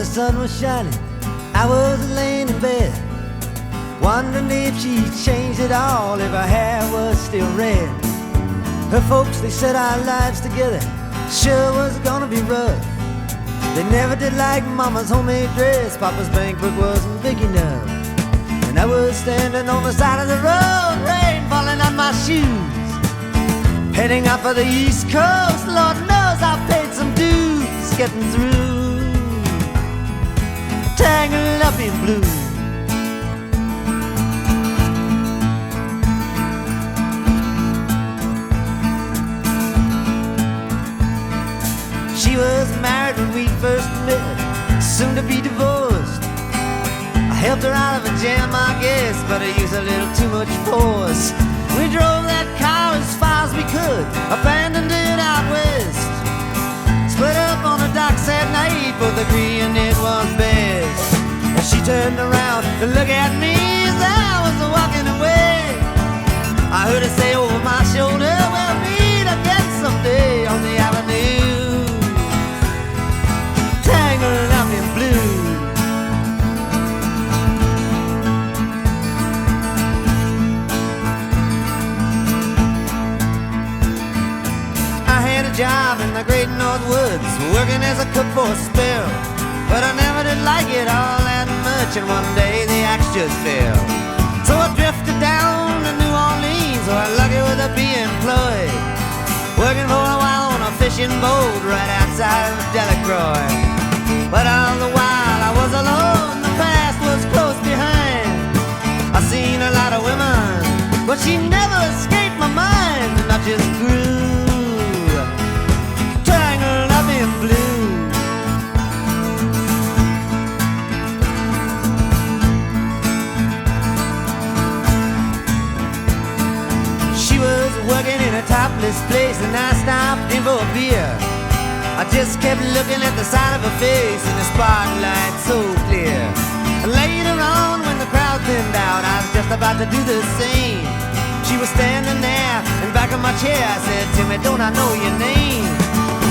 the sun was shining, I was laying in bed, wondering if she changed it all, if her hair was still red. Her folks, they said our lives together sure was gonna be rough. They never did like Mama's homemade dress, Papa's bank book wasn't big enough. And I was standing on the side of the road, rain falling on my shoes, heading out for the East Coast. Lord knows I paid some dues getting through. Tangled up in blue. She was married when we first met, soon to be divorced. I helped her out of a jam, I guess, but I used a little too much force. We drove that car as far as we could, abandoned it out west. Split up on the docks at night, both agreeing it was best. And she turned around to look at me as I was walking away. I heard her say over my shoulder, we'll meet again someday on the avenue. Tangled up in blue. I had a job in the great North Woods, working as a cook for a spell, but I never did like it all that much, and one day the axe just fell. So I drifted down to New Orleans, where I'm lucky with a be employed, working for a while on a fishing boat right outside of Delacroix. But all the while I was alone, the past was close behind. I seen a lot of women, but she never escaped my mind, and I just grew tangled up in blue. She was working in a topless place, and I stopped in for a beer. I just kept looking at the side of her face in the spotlight so clear. And later on, when the crowd thinned out, I was just about to do the same. She was standing there in back of my chair. I said, Timmy, don't I know your name?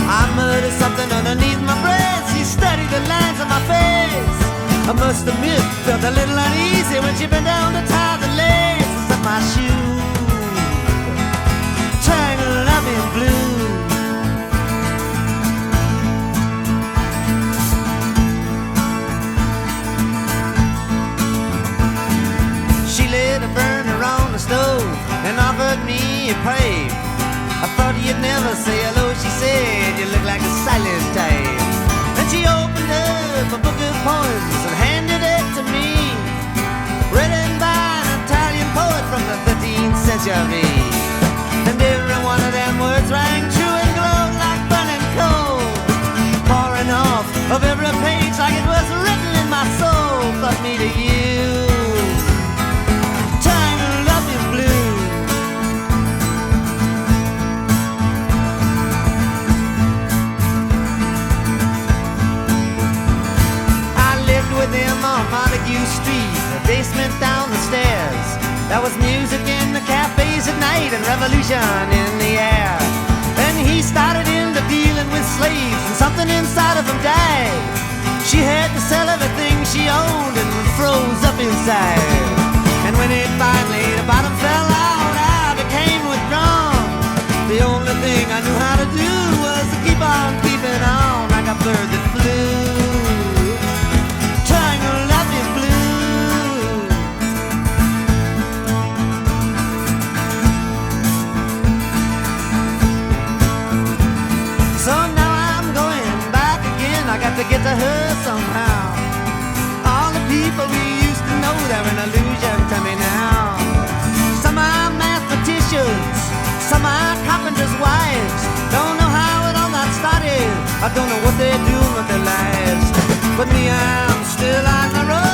I muttered something underneath my breath. She studied the lines on my face. I must admit, felt a little uneasy when she bent down to tie the laces of my shoe. Tangled up in blue. Lit a burner on the stove and offered me a pipe. I thought you'd never say hello, she said, you look like a silent type. And she opened up a book of poems and handed it to me, written by an Italian poet from the 13th century. And every one of them words rang true and glowed like burning coal, pouring off of every page like it was written in my soul. But me to you, with him on Montague Street, the basement down the stairs. There was music in the cafes at night and revolution in the air. Then he started into dealing with slaves, and something inside of him died. She had to sell everything she owned and froze up inside. And when it finally the bottom fell out, I became withdrawn. The only thing I knew how to do was to keep on keeping on like a bird that flew. Tangled up in blue. So now I'm going back again. I got to get to her somehow. All the people we used to know, they're an illusion to me now. Some are mathematicians, some are carpenters' wives. Don't know how it all got started, I don't know what they're doing with their lives. But me, I'm still on the road.